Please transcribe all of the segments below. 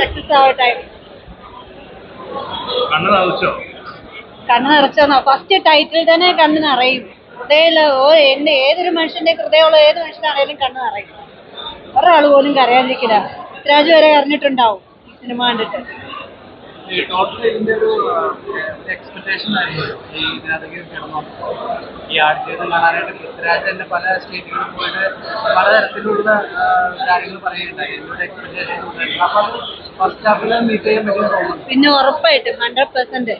Success ആവട്ടെ. കണ്ണ് നിറച്ചോന്നോ? First title തന്നെ കണ്ണ് നിറയും. ഹൃദയം ഏതൊരു മനുഷ്യന്റെ ഹൃദയമുള്ള ഏത് മനുഷ്യനാണേലും കണ്ണ് നിറയും. ഒരാൾ പോലും കരയാതിരിക്കില്ല. പൃഥ്വിരാജ് വരെ അറിഞ്ഞിട്ടുണ്ടാവും ഈ സിനിമ കണ്ടിട്ട്. പല സ്റ്റേറ്റുകളിൽ പോയിട്ട് പലതരത്തിലുള്ള കാര്യങ്ങൾ പറയുകയുണ്ടായി. പിന്നെ ഉറപ്പായിട്ടും 100%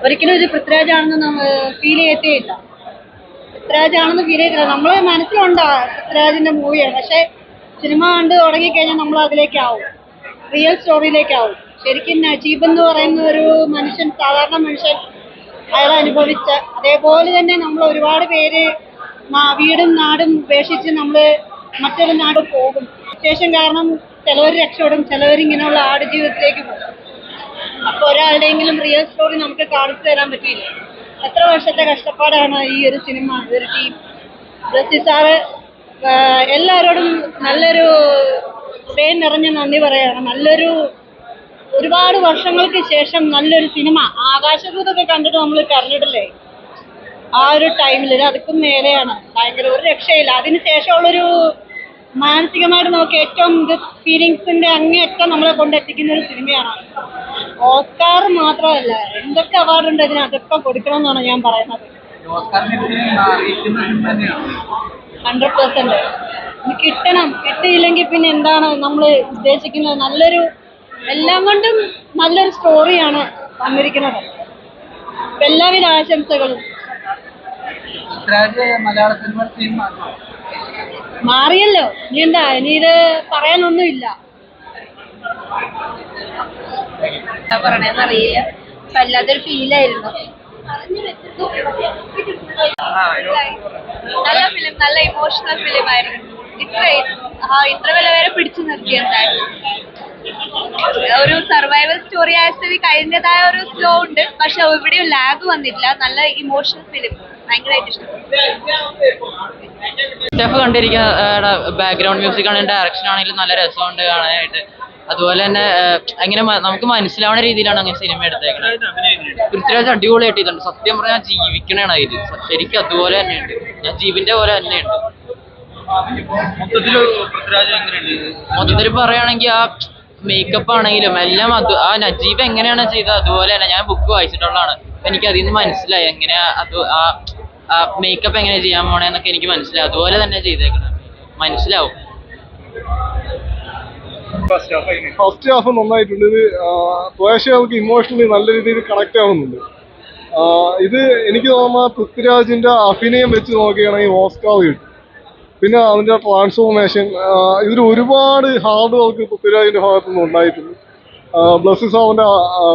ഒരിക്കലും ഇത് പൃഥ്വിരാജ് ആണെന്ന് ഫീൽ ചെയ്യത്തേയില്ല. പൃഥ്വിരാജ് ആണെന്ന് ഫീൽ ചെയ്തില്ല. നമ്മളെ മനസ്സിലുണ്ടാ പൃഥ്വിരാജിന്റെ മൂവിയാണ്. പക്ഷെ സിനിമ കണ്ട് തുടങ്ങിക്കഴിഞ്ഞാൽ നമ്മൾ അതിലേക്കാവും, റിയൽ സ്റ്റോറിയിലേക്കാവും. ശരിക്കും നജീബ് എന്ന് പറയുന്ന ഒരു മനുഷ്യൻ, സാധാരണ മനുഷ്യൻ, അയാൾ അനുഭവിച്ച അതേപോലെ തന്നെ നമ്മൾ ഒരുപാട് പേര് വീടും നാടും ഉപേക്ഷിച്ച് നമ്മൾ മറ്റൊരു നാട് പോകും. വിശേഷം കാരണം ചിലവർ രക്ഷപ്പെടും, ചിലവരിങ്ങനെയുള്ള ആടുജീവിതത്തിലേക്ക് പോകും. അപ്പൊ ഒരാളുടെയെങ്കിലും റിയൽ സ്റ്റോറി നമുക്ക് കാണിച്ചു തരാൻ പറ്റിയില്ല. എത്ര വർഷത്തെ കഷ്ടപ്പാടാണ് ഈ ഒരു സിനിമ, ഒരു ടീം. ബ്ലസ്സി സാറ് എല്ലാവരോടും നല്ലൊരു ഹൃദയം നിറഞ്ഞ നന്ദി പറയാണ്. ഒരുപാട് വർഷങ്ങൾക്ക് ശേഷം നല്ലൊരു സിനിമ. ആകാശദൂതൊക്കെ കണ്ടിട്ട് നമ്മൾ കരഞ്ഞിട്ടില്ലേ ആ ഒരു ടൈമിൽ? അതുക്കും മേലെയാണ്. ഭയങ്കര ഒരു രക്ഷയില്ല. അതിനുശേഷമുള്ളൊരു മാനസികമായിട്ട് നമുക്ക് ഏറ്റവും ഫീലിങ്സിന്റെ അങ്ങേയറ്റം നമ്മളെ കൊണ്ടെത്തിക്കുന്ന ഒരു സിനിമയാണ്. ഓസ്കാർ മാത്രമല്ല, എന്തൊക്കെ അവാർഡുണ്ട് അതിന്, അതൊക്കെ കൊടുക്കണം എന്നാണ് ഞാൻ പറയുന്നത്. 100% കിട്ടണം. കിട്ടിയില്ലെങ്കിൽ പിന്നെ എന്താണ് നമ്മൾ ഉദ്ദേശിക്കുന്നത്? എല്ലാം കൊണ്ടും നല്ലൊരു സ്റ്റോറിയാണ് വന്നിരിക്കുന്നത്. എല്ലാവിധ ആശംസകളും. മാറിയല്ലോ, ഇനി എന്താ, ഇനി ഇത് പറയാനൊന്നുമില്ല. പറയണെന്നറിയില്ല. വല്ലാത്തൊരു ഫീലായിരുന്നു. നല്ല ഫിലിം, നല്ല ഇമോഷണൽ ഫിലിം ആയിരുന്നു. ഇത്ര വരെ പിടിച്ചു നിർത്തി. എന്തായാലും ഒരു സർവൈവൽ സ്റ്റോറി ആയ സ്ഥിതി കഴിഞ്ഞതായ ഒരു സ്ലോ ഉണ്ട്, പക്ഷെ ഇവിടെയും ലാഗ് വന്നിട്ടില്ല. നല്ല ഇമോഷണൽ ഫിലിം, ഭയങ്കരമായിട്ട് ഇഷ്ടപ്പെട്ടു. കണ്ടിരിക്കുന്ന ബാക്ക്ഗ്രൗണ്ട് മ്യൂസിക് ആണെങ്കിലും ഡയറക്ഷൻ ആണെങ്കിലും നല്ല രസമുണ്ട് കാണാനായിട്ട്. അതുപോലെ തന്നെ അങ്ങനെ നമുക്ക് മനസ്സിലാവുന്ന രീതിയിലാണ് അങ്ങനെ സിനിമ എടുത്തേക്കുന്നത്. പൃഥ്വിരാജ് അടിപൊളിയായിട്ട് ചെയ്തിട്ടുണ്ട്. സത്യം പറഞ്ഞാൽ ജീവിക്കണാണ് അതിൽ. ശരിക്കും അതുപോലെ തന്നെയുണ്ട്, ഞാൻ ജീവന്റെ പോലെ തന്നെയുണ്ട്. മൊത്തത്തിൽ പറയുകയാണെങ്കിൽ ആ മേക്കപ്പ് ആണെങ്കിലും എല്ലാം ആ നജീബ് എങ്ങനെയാണ് ചെയ്തത് അതുപോലെ തന്നെ. ഞാൻ ബുക്ക് വായിച്ചിട്ടുള്ളതാണ്, എനിക്ക് അതിൽ നിന്ന് മനസ്സിലായി എങ്ങനെയാ ആ മേക്കപ്പ് എങ്ങനെ ചെയ്യാൻ പോണേന്നൊക്കെ എനിക്ക് മനസ്സിലായി. അതുപോലെ തന്നെ ചെയ്തേക്കണം, മനസ്സിലാവും. ഫസ്റ്റ് ഹാഫ് നന്നായിട്ടുണ്ട്. ഇത് പ്രേക്ഷകർക്ക് ഇമോഷണലി നല്ല രീതിയിൽ കണക്ട് ആവുന്നുണ്ട്. ഇത് എനിക്ക് തോന്നുന്ന പൃഥ്വിരാജിന്റെ അഭിനയം വെച്ച് നോക്കുകയാണെങ്കിൽ ഓസ്കാർ കിട്ടും. പിന്നെ അതിൻ്റെ ട്രാൻസ്ഫോർമേഷൻ, ഇതിൽ ഒരുപാട് ഹാർഡ് വർക്ക് പൃഥ്വിരാജിന്റെ ഭാഗത്തു നിന്ന് ഉണ്ടായിട്ടുണ്ട്. ബ്ലസ്സി സാറിന്റെ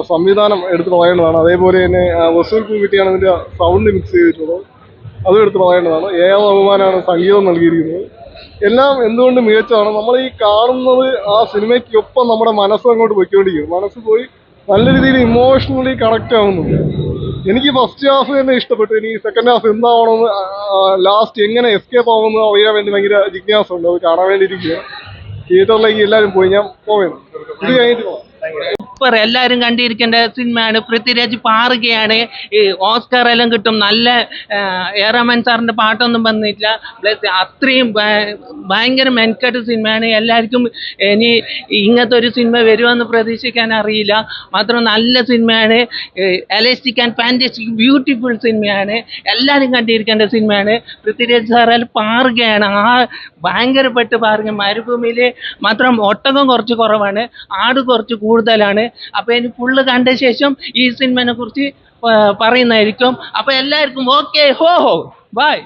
സംവിധാനം എടുത്ത് പറയേണ്ടതാണ്. അതേപോലെ തന്നെ വസൂൽ പൂവിറ്റിയാണ് ഇതിന്റെ സൗണ്ട് മിക്സ് ചെയ്തിട്ടുള്ളത്, അതും എടുത്ത് പറയേണ്ടതാണ്. AR റഹ്മാനാണ് സംഗീതം നൽകിയിരിക്കുന്നത്. എല്ലാം എന്തുകൊണ്ട് മികച്ചതാണ്. നമ്മൾ ഈ കാണുന്നത് ആ സിനിമയ്ക്കൊപ്പം നമ്മുടെ മനസ്സ് അങ്ങോട്ട് പോയിക്കൊണ്ടിരിക്കും. മനസ്സ് പോയി നല്ല രീതിയിൽ ഇമോഷണലി കണക്ട് ആവുന്നുണ്ട്. എനിക്ക് ഫസ്റ്റ് ഹാഫ് തന്നെ ഇഷ്ടപ്പെട്ടു. എനിക്ക് സെക്കൻഡ് ഹാഫ് എന്താവണമെന്ന്, ലാസ്റ്റ് എങ്ങനെ എസ്കേപ്പ് ആവുമെന്ന് അറിയാൻ വേണ്ടി ഭയങ്കര ജിജ്ഞാസ ഉണ്ട്. അത് കാണാൻ വേണ്ടിയിരിക്കുക. തിയേറ്ററിലേക്ക് എല്ലാവരും പോയി, ഞാൻ പോവുകയാണ്. ഇത് കഴിഞ്ഞിട്ട് പോകാം. സൂപ്പർ, എല്ലാവരും കണ്ടിരിക്കേണ്ട സിനിമയാണ്. പൃഥ്വിരാജ് പാറുകയാണ്. ഓസ്കാർ എല്ലാം കിട്ടും. നല്ല റഹ്മാൻ സാറിന്റെ പാട്ടൊന്നും വന്നിട്ടില്ല. പ്ലസ് അത്രയും ഭയങ്കര മെനക്കെട്ട സിനിമയാണ്. എല്ലാവർക്കും ഇനി ഇങ്ങനത്തെ ഒരു സിനിമ വരുമെന്ന് പ്രതീക്ഷിക്കാൻ അറിയില്ല. മാത്രം നല്ല സിനിമയാണ്. എലാസ്റ്റിക് ആൻഡ് ഫാന്റാസ്റ്റിക് ബ്യൂട്ടിഫുൾ സിനിമയാണ്. എല്ലാവരും കണ്ടിരിക്കേണ്ട സിനിമയാണ്. പൃഥ്വിരാജ് സാറിൽ പാറുകയാണ്. ഭയങ്കരപ്പെട്ട് പാറുക. മരുഭൂമിയിൽ മാത്രം ഒട്ടകം കുറച്ച് കുറവാണ്, ആട് കുറച്ച് കൂടുതലാണ്. അപ്പൊ ഇനി ഫുള്ള് കണ്ട ശേഷം ഈ സിനിമനെ കുറിച്ച് പറയുന്നതായിരിക്കും. അപ്പൊ എല്ലാവർക്കും ഓക്കെ, ഹോ ബൈ.